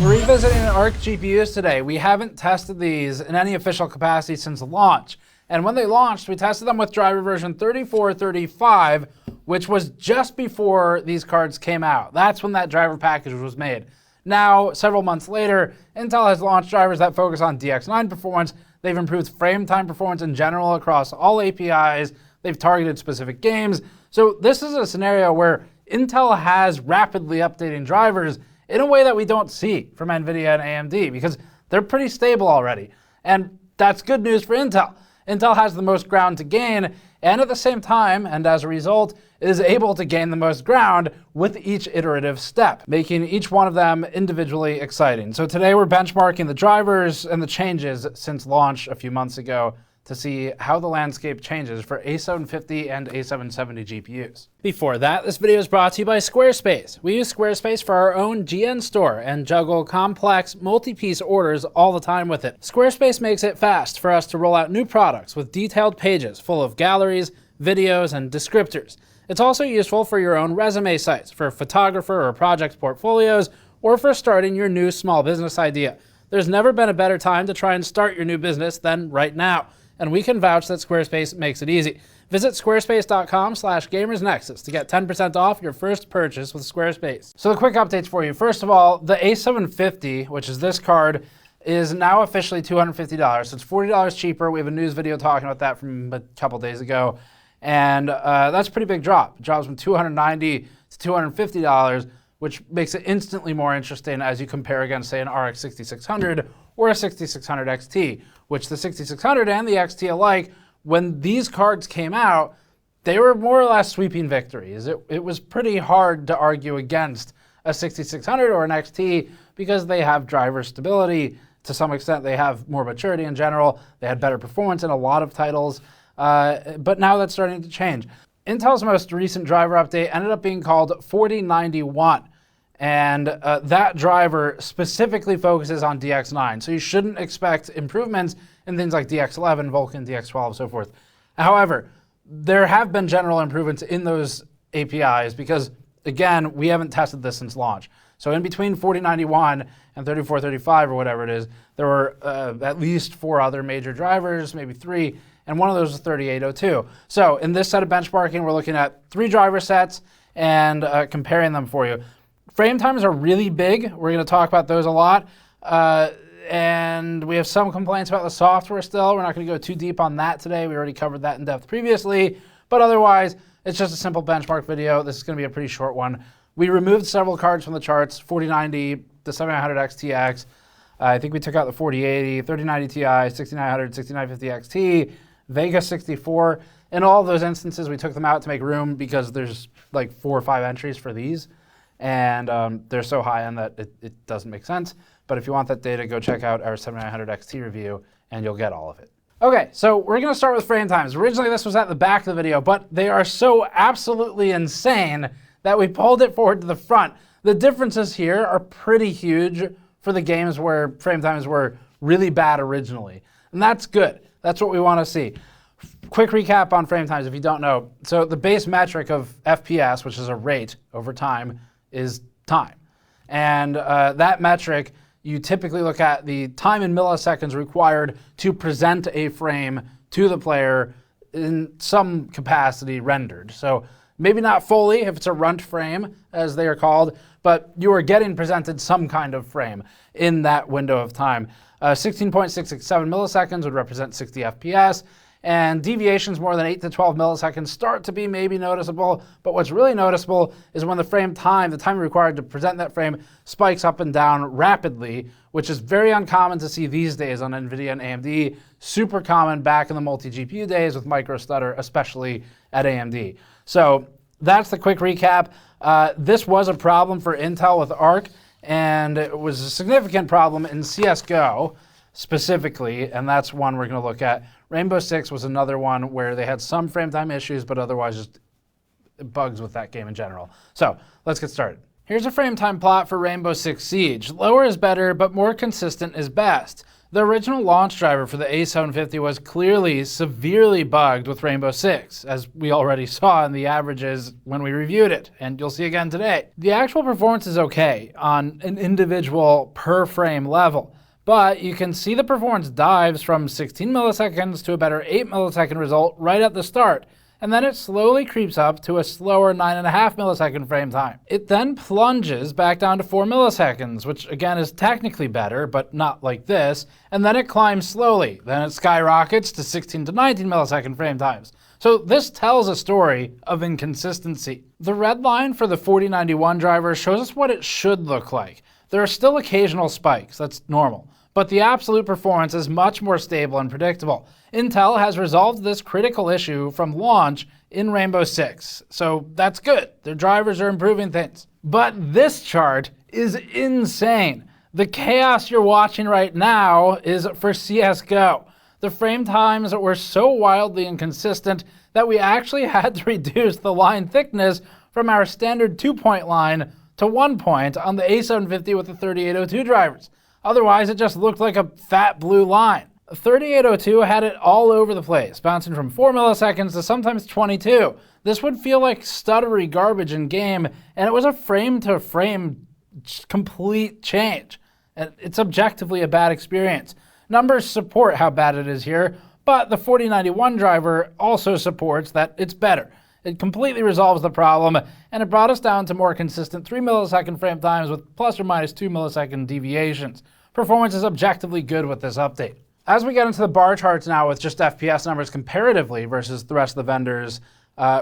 We're revisiting ARC GPUs today. We haven't tested these in any official capacity since launch. And when they launched, we tested them with driver version 3435, which was just before these cards came out. That's when that driver package was made. Now, several months later, Intel has launched drivers that focus on Dx11 performance. They've improved Frametime performance in general across all APIs. They've targeted specific games. So this is a scenario where Intel has rapidly updating drivers in a way that we don't see from NVIDIA and AMD because they're pretty stable already. And that's good news for Intel. Intel has the most ground to gain, and at the same time, and as a result, is able to gain the most ground with each iterative step, making each one of them individually exciting. So today we're benchmarking the drivers and the changes since launch a few months ago to see how the landscape changes for A750 and A770 GPUs. Before that, this video is brought to you by Squarespace. We use Squarespace for our own GN store and juggle complex multi-piece orders all the time with it. Squarespace makes it fast for us to roll out new products with detailed pages full of galleries, videos, and descriptors. It's also useful for your own resume sites, for photographer or project portfolios, or for starting your new small business idea. There's never been a better time to try and start your new business than right now. And we can vouch that Squarespace makes it easy. Visit squarespace.com/gamersnexus to get 10% off your first purchase with Squarespace. So the quick updates for you. First of all, the A750, which is this card, is now officially $250. So it's $40 cheaper. We have a news video talking about that from a couple days ago. And that's a pretty big drop. It drops from $290 to $250, which makes it instantly more interesting as you compare against, say, an RX 6600 or a 6600 XT, which the 6600 and the XT alike, when these cards came out, they were more or less sweeping victories. It was pretty hard to argue against a 6600 or an XT because they have driver stability. To some extent, they have more maturity in general. They had better performance in a lot of titles, but now that's starting to change. Intel's most recent driver update ended up being called 4091. And that driver specifically focuses on DX9. So you shouldn't expect improvements in things like Dx11, Vulkan, Dx12, so forth. However, there have been general improvements in those APIs because, again, we haven't tested this since launch. So in between 4091 and 3435 or whatever it is, there were at least 4 other major drivers, maybe 3, and one of those was 3802. So in this set of benchmarking, we're looking at 3 driver sets and comparing them for you. Frametimes are really big. We're going to talk about those a lot. And we have some complaints about the software still. We're not going to go too deep on that today. We already covered that in depth previously. But otherwise, it's just a simple benchmark video. This is going to be a pretty short one. We removed several cards from the charts, 4090, the 7900 XTX. I think we took out the 4080, 3090 Ti, 6900, 6950 XT, Vega 64. In all of those instances, we took them out to make room because there's like 4 or 5 entries for these. And they're so high end that it doesn't make sense. But if you want that data, go check out our 7900 XT review, and you'll get all of it. OK, so we're going to start with Frametimes. Originally, this was at the back of the video, but they are so absolutely insane that we pulled it forward to the front. The differences here are pretty huge for the games where Frametimes were really bad originally. And that's good. That's what we want to see. Quick recap on Frametimes if you don't know. So the base metric of FPS, which is a rate over time, is time. And that metric, you typically look at the time in milliseconds required to present a frame to the player in some capacity rendered. So maybe not fully if it's a runt frame, as they are called, but you are getting presented some kind of frame in that window of time. 16.667 milliseconds would represent 60 FPS. And deviations more than 8 to 12 milliseconds start to be maybe noticeable, but what's really noticeable is when the frame time, the time required to present that frame, spikes up and down rapidly, which is very uncommon to see these days on NVIDIA and AMD, super common back in the multi-GPU days with micro stutter, especially at AMD. So that's the quick recap. This was a problem for Intel with ARC, and it was a significant problem in CSGO specifically, and that's one we're going to look at. Rainbow Six was another one where they had some frame time issues, but otherwise just bugs with that game in general. So let's get started. Here's a frame time plot for Rainbow Six Siege. Lower is better, but more consistent is best. The original launch driver for the A750 was clearly severely bugged with Rainbow Six, as we already saw in the averages when we reviewed it, and you'll see again today. The actual performance is okay on an individual per frame level, but you can see the performance dives from 16 milliseconds to a better 8 millisecond result right at the start, and then it slowly creeps up to a slower 9.5 millisecond frame time. It then plunges back down to 4 milliseconds, which again is technically better, but not like this, and then it climbs slowly. Then it skyrockets to 16 to 19 millisecond frame times. So this tells a story of inconsistency. The red line for the 4091 driver shows us what it should look like. There are still occasional spikes, that's normal, but the absolute performance is much more stable and predictable. Intel has resolved this critical issue from launch in Rainbow Six, so that's good. Their drivers are improving things. But this chart is insane. The chaos you're watching right now is for CSGO. The frame times were so wildly inconsistent that we actually had to reduce the line thickness from our standard 2-point line to 1 point on the A750 with the 3802 drivers. Otherwise, it just looked like a fat blue line. 3802 had it all over the place, bouncing from 4 milliseconds to sometimes 22. This would feel like stuttery garbage in game, and it was a frame-to-frame complete change. And it's objectively a bad experience. Numbers support how bad it is here, but the 4091 driver also supports that it's better. It completely resolves the problem, and it brought us down to more consistent 3 millisecond frame times with plus or minus 2 millisecond deviations. Performance is objectively good with this update. As we get into the bar charts now with just FPS numbers comparatively versus the rest of the vendors,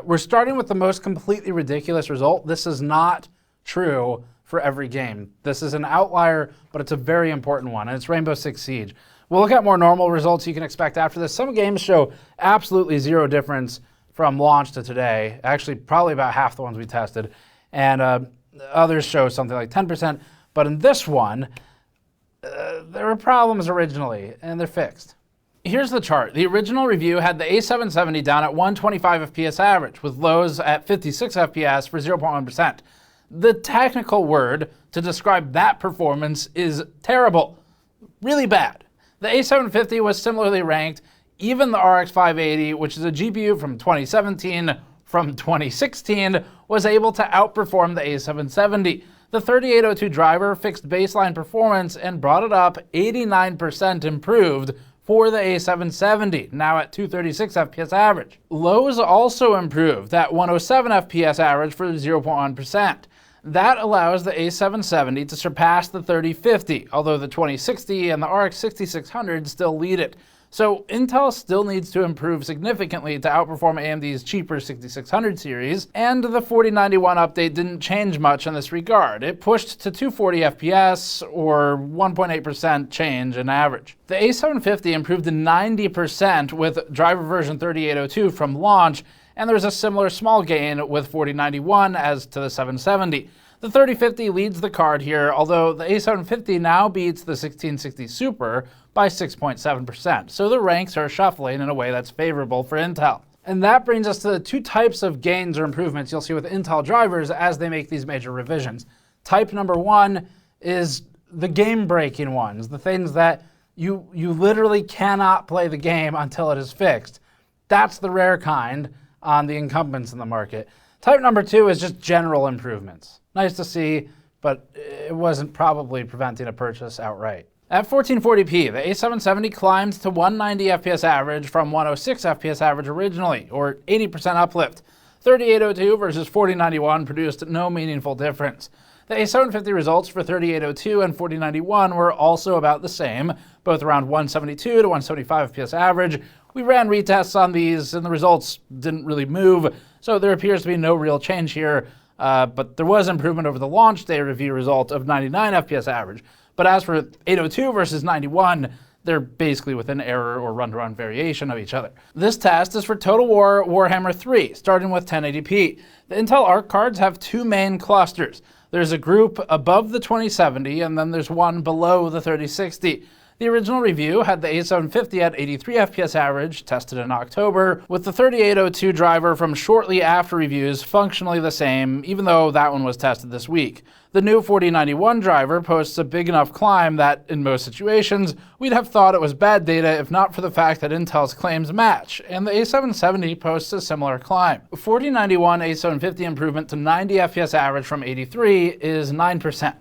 we're starting with the most completely ridiculous result. This is not true for every game. This is an outlier, but it's a very important one, and it's Rainbow Six Siege. We'll look at more normal results you can expect after this. Some games show absolutely zero difference from launch to today. Actually, probably about half the ones we tested, and others show something like 10%, but in this one, there were problems originally, and they're fixed. Here's the chart. The original review had the A770 down at 125 FPS average, with lows at 56 FPS for 0.1%. The technical word to describe that performance is terrible. Really bad. The A750 was similarly ranked. Even the RX 580, which is a GPU from 2017, from 2016, was able to outperform the A770. The 3802 driver fixed baseline performance and brought it up 89% improved for the A770, now at 236 FPS average. Lows also improved at 107 FPS average for 0.1%. That allows the A770 to surpass the 3050, although the 2060 and the RX 6600 still lead it. So Intel still needs to improve significantly to outperform AMD's cheaper 6600 series, and the 4091 update didn't change much in this regard. It pushed to 240 FPS, or 1.8% change in average. The A750 improved to 90% with driver version 3802 from launch, and there's a similar small gain with 4091 as to the 770. The 3050 leads the card here, although the A750 now beats the 1660 Super by 6.7%, so the ranks are shuffling in a way that's favorable for Intel. And that brings us to the two types of gains or improvements you'll see with Intel drivers as they make these major revisions. Type number one is the game-breaking ones, the things that you literally cannot play the game until it is fixed. That's the rare kind on the incumbents in the market. Type number two is just general improvements. Nice to see, but it wasn't probably preventing a purchase outright. At 1440p, the A770 climbed to 190 FPS average from 106 FPS average originally, or 80% uplift. 3802 versus 4091 produced no meaningful difference. The A750 results for 3802 and 4091 were also about the same, both around 172 to 175 FPS average. We ran retests on these and the results didn't really move, so there appears to be no real change here, but there was improvement over the launch day review result of 99 FPS average. But as for 802 versus 91, they're basically within error or run-to-run variation of each other. This test is for Total War Warhammer 3, starting with 1080p. The Intel Arc cards have two main clusters. There's a group above the 2070, and then there's one below the 3060. The original review had the A750 at 83 FPS average, tested in October, with the 3802 driver from shortly after reviews functionally the same, even though that one was tested this week. The new 4091 driver posts a big enough climb that, in most situations, we'd have thought it was bad data if not for the fact that Intel's claims match, and the A770 posts a similar climb. 4091 A750 improvement to 90 FPS average from 83 is 9%.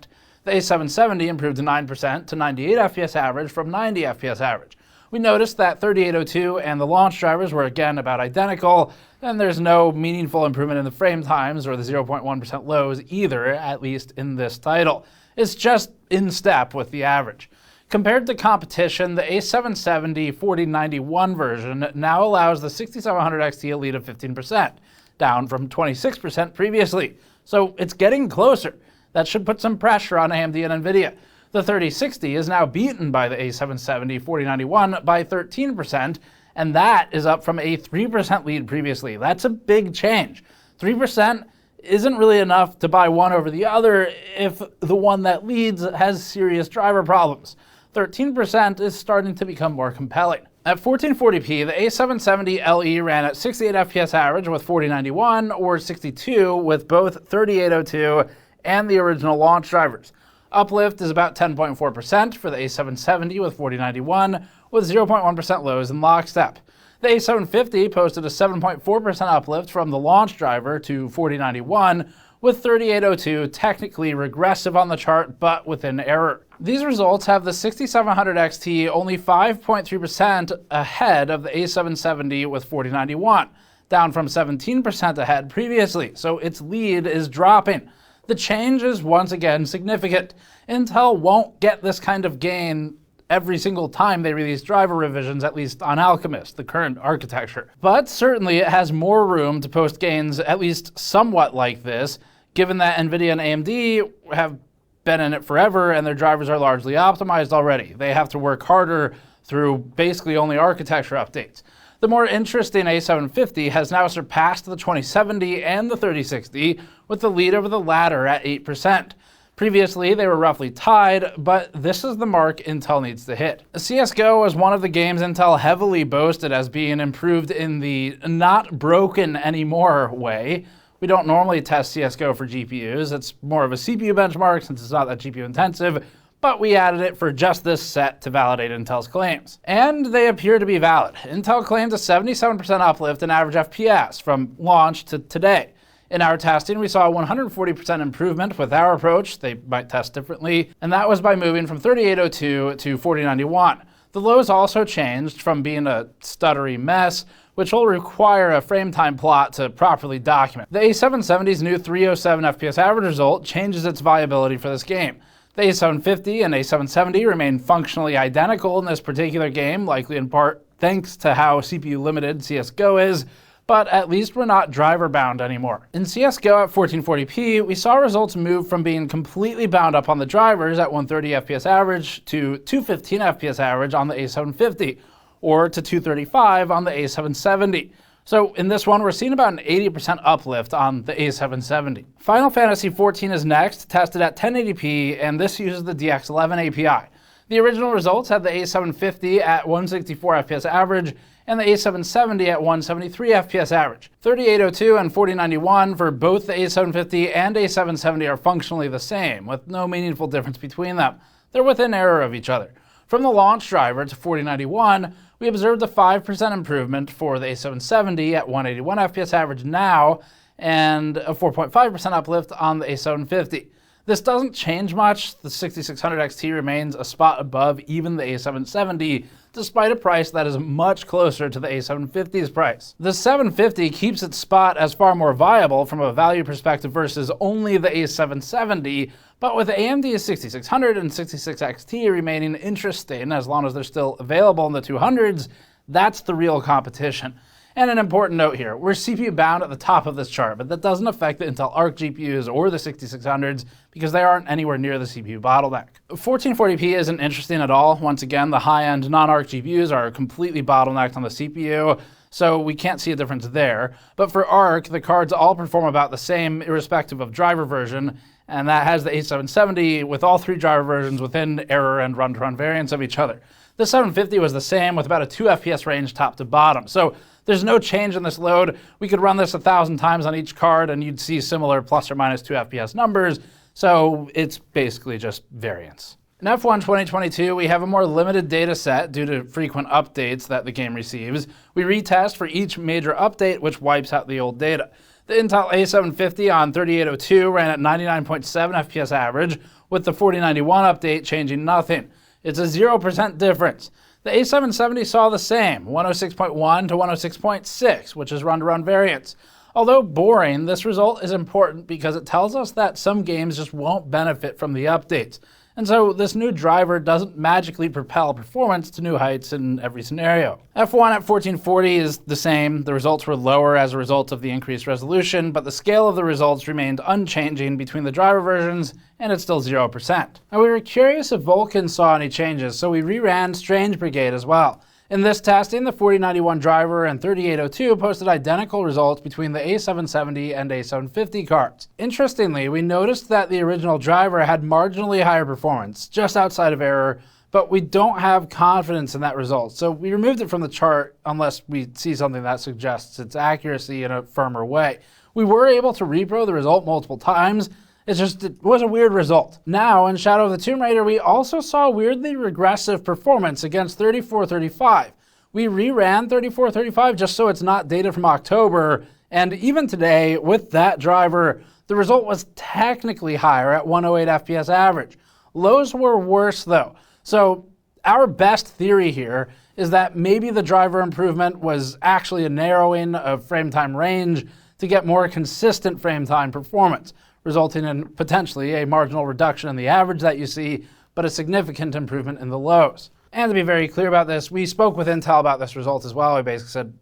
The A770 improved to 9% to 98 FPS average from 90 FPS average. We noticed that 3802 and the launch drivers were again about identical, and there's no meaningful improvement in the frame times or the 0.1% lows either, at least in this title. It's just in step with the average. Compared to competition, the A770 4091 version now allows the 6700 XT a lead of 15%, down from 26% previously. So it's getting closer. That should put some pressure on AMD and NVIDIA. The 3060 is now beaten by the A770 4091 by 13%, and that is up from a 3% lead previously. That's a big change. 3% isn't really enough to buy one over the other if the one that leads has serious driver problems. 13% is starting to become more compelling. At 1440p, the A770 LE ran at 68 FPS average with 4091 or 62 with both 3802 and the original launch drivers. Uplift is about 10.4% for the A770 with 4091, with 0.1% lows in lockstep. The A750 posted a 7.4% uplift from the launch driver to 4091, with 3802 technically regressive on the chart but within error. These results have the 6700 XT only 5.3% ahead of the A770 with 4091, down from 17% ahead previously, so its lead is dropping. The change is once again significant. Intel won't get this kind of gain every single time they release driver revisions, at least on Alchemist, the current architecture. But certainly it has more room to post gains at least somewhat like this, given that NVIDIA and AMD have been in it forever and their drivers are largely optimized already. They have to work harder through basically only architecture updates. The more interesting A750 has now surpassed the 2070 and the 3060, with the lead over the latter at 8%. Previously, they were roughly tied, but this is the mark Intel needs to hit. CSGO is one of the games Intel heavily boasted as being improved in the not broken anymore way. We don't normally test CSGO for GPUs. It's more of a CPU benchmark since it's not that GPU intensive, but we added it for just this set to validate Intel's claims. And they appear to be valid. Intel claims a 77% uplift in average FPS from launch to today. In our testing, we saw a 140% improvement with our approach. They might test differently, and that was by moving from 3802 to 4091. The lows also changed from being a stuttery mess, which will require a Frametime plot to properly document. The A770's new 307 FPS average result changes its viability for this game. The A750 and A770 remain functionally identical in this particular game, likely in part thanks to how CPU limited CSGO is, but at least we're not driver bound anymore. In CSGO at 1440p, we saw results move from being completely bound up on the drivers at 130 FPS average to 215 FPS average on the A750, or to 235 on the A770. So in this one, we're seeing about an 80% uplift on the A770. Final Fantasy XIV is next, tested at 1080p, and this uses the Dx11 API. The original results had the A750 at 164 FPS average and the A770 at 173 FPS average. 3802 and 4091 for both the A750 and A770 are functionally the same, with no meaningful difference between them. They're within error of each other. From the launch driver to 4091, we observed a 5% improvement for the A770 at 181 FPS average now, and a 4.5% uplift on the A750. This doesn't change much. The 6600 XT remains a spot above even the A770, despite a price that is much closer to the A750's price. The 750 keeps its spot as far more viable from a value perspective versus only the A770, but with AMD's 6600 and 66XT remaining interesting as long as they're still available in the 200s, that's the real competition. And an important note here, we're CPU bound at the top of this chart, but that doesn't affect the Intel Arc GPUs or the 6600s because they aren't anywhere near the CPU bottleneck. 1440p isn't interesting at all. Once again, the high-end non-Arc GPUs are completely bottlenecked on the CPU, so we can't see a difference there. But for ARC, the cards all perform about the same, irrespective of driver version, and that has the A770 with all 3 driver versions within error and run-to-run variants of each other. The 750 was the same with about a 2 FPS range top to bottom. So there's no change in this load. We could run this 1,000 times on each card and you'd see similar plus or minus 2 FPS numbers. So it's basically just variance. In F1 2022, we have a more limited data set due to frequent updates that the game receives. We retest for each major update, which wipes out the old data. The Intel A750 on 3802 ran at 99.7 FPS average, with the 4091 update changing nothing. It's a 0% difference. The A770 saw the same, 106.1 to 106.6, which is run-to-run variance. Although boring, this result is important because it tells us that some games just won't benefit from the updates. And so this new driver doesn't magically propel performance to new heights in every scenario. F1 at 1440 is the same. The results were lower as a result of the increased resolution, but the scale of the results remained unchanging between the driver versions, and it's still 0%. Now we were curious if Vulkan saw any changes, so we reran Strange Brigade as well. In this testing, the 4091 driver and 3802 posted identical results between the A770 and A750 cards. Interestingly, we noticed that the original driver had marginally higher performance, just outside of error, but we don't have confidence in that result, so we removed it from the chart unless we see something that suggests its accuracy in a firmer way. We were able to repro the result multiple times. It was a weird result. Now, in Shadow of the Tomb Raider, we also saw weirdly regressive performance against 3435. We reran 3435 just so it's not data from October, and even today, with that driver, the result was technically higher at 108 FPS average. Lows were worse though. So our best theory here is that maybe the driver improvement was actually a narrowing of frame time range to get more consistent frame time performance, resulting in potentially a marginal reduction in the average that you see, but a significant improvement in the lows. And to be very clear about this, we spoke with Intel about this result as well. We basically said,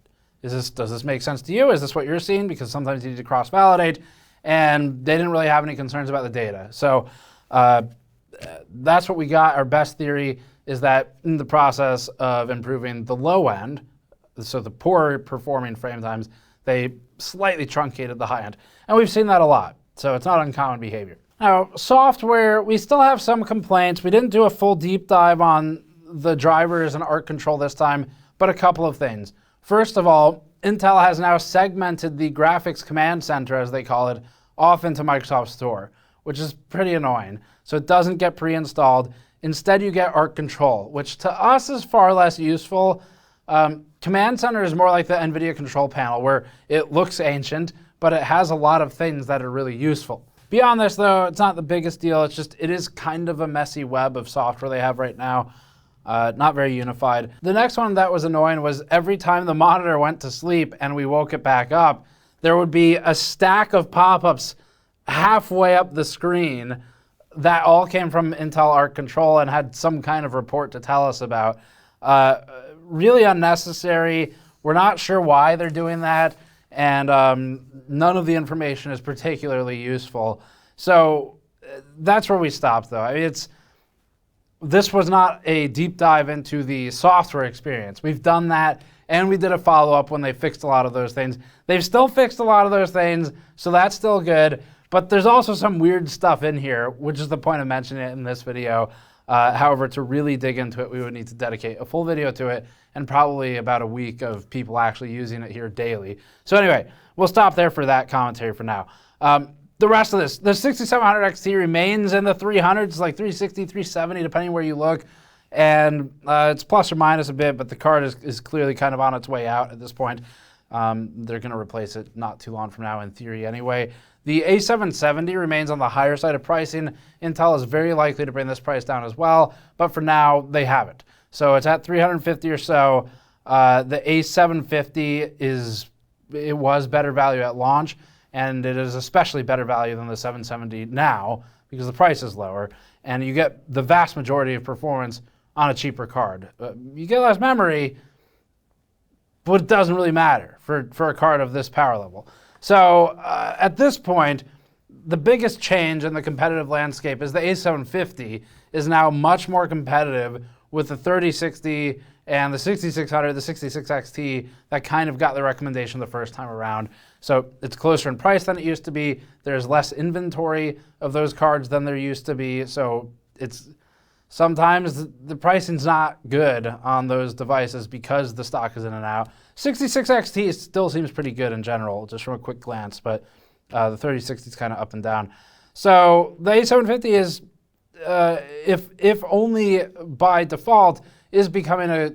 does this make sense to you? Is this what you're seeing? Because sometimes you need to cross-validate, and they didn't really have any concerns about the data. So that's what we got. Our best theory is that in the process of improving the low end, so the poor performing frame times, they slightly truncated the high end. And we've seen that a lot. So it's not uncommon behavior. Now, software, we still have some complaints. We didn't do a full deep dive on the drivers and ARC control this time, but a couple of things. First of all, Intel has now segmented the graphics command center, as they call it, off into Microsoft Store, which is pretty annoying. So it doesn't get pre-installed. Instead, you get ARC control, which to us is far less useful. Command center is more like the NVIDIA control panel, where it looks ancient, but it has a lot of things that are really useful. Beyond this, though, it's not the biggest deal. It's just, it is kind of a messy web of software they have right now. Not very unified. The next one that was annoying was every time the monitor went to sleep and we woke it back up, there would be a stack of pop-ups halfway up the screen that all came from Intel ARC control and had some kind of report to tell us about. Really unnecessary. We're not sure why they're doing that, and none of the information is particularly useful. So that's where we stopped, though. I mean, this was not a deep dive into the software experience. We've done that, and we did a follow-up when they fixed a lot of those things. They've still fixed a lot of those things, so that's still good. But there's also some weird stuff in here, which is the point of mentioning it in this video. However, to really dig into it, we would need to dedicate a full video to it and probably about a week of people actually using it here daily. So anyway, we'll stop there for that commentary for now. The rest of this, the 6700 XT remains in the 300s, like 360, 370, depending where you look. And it's plus or minus a bit, but the card is clearly kind of on its way out at this point. They're going to replace it not too long from now in theory anyway. The A770 remains on the higher side of pricing. Intel is very likely to bring this price down as well, but for now, they haven't. So it's at $350 or so. The A750 it was better value at launch, and it is especially better value than the 770 now because the price is lower, and you get the vast majority of performance on a cheaper card. You get less memory, but it doesn't really matter for a card of this power level. So at this point, the biggest change in the competitive landscape is the A750 is now much more competitive with the 3060 and the 6600, the 66XT, that kind of got the recommendation the first time around. So it's closer in price than it used to be. There's less inventory of those cards than there used to be. So it's sometimes the pricing's not good on those devices because the stock is in and out. 66XT still seems pretty good in general, just from a quick glance, but the 3060 is kind of up and down. So the A750 is, if only by default, is becoming a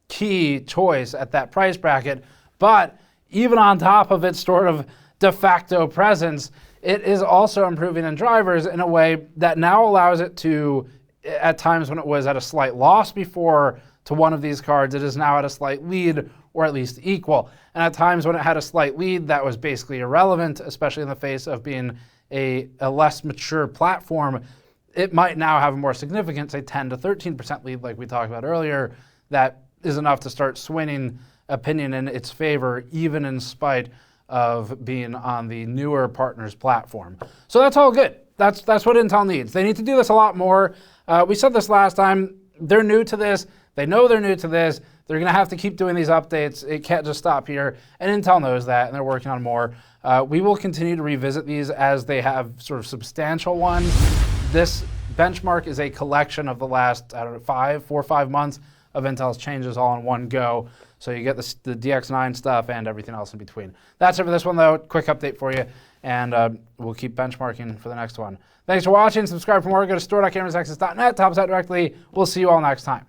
key choice at that price bracket. But even on top of its sort of de facto presence, it is also improving in drivers in a way that now allows it to, at times when it was at a slight loss before to one of these cards, it is now at a slight lead or at least equal. And at times when it had a slight lead, that was basically irrelevant, especially in the face of being a less mature platform. It might now have a more significant, say 10 to 13% lead like we talked about earlier. That is enough to start swinging opinion in its favor, even in spite of being on the newer partner's platform. So that's all good. That's what Intel needs. They need to do this a lot more. We said this last time. They're new to this. They know they're new to this. They're going to have to keep doing these updates. It can't just stop here. And Intel knows that, and they're working on more. We will continue to revisit these as they have sort of substantial ones. This benchmark is a collection of the last, I don't know, 4 or 5 months of Intel's changes all in one go. So you get the Dx9 stuff and everything else in between. That's it for this one, though. Quick update for you. And we'll keep benchmarking for the next one. Thanks for watching. Subscribe for more. Go to store.gamersnexus.net to help us out directly. We'll see you all next time.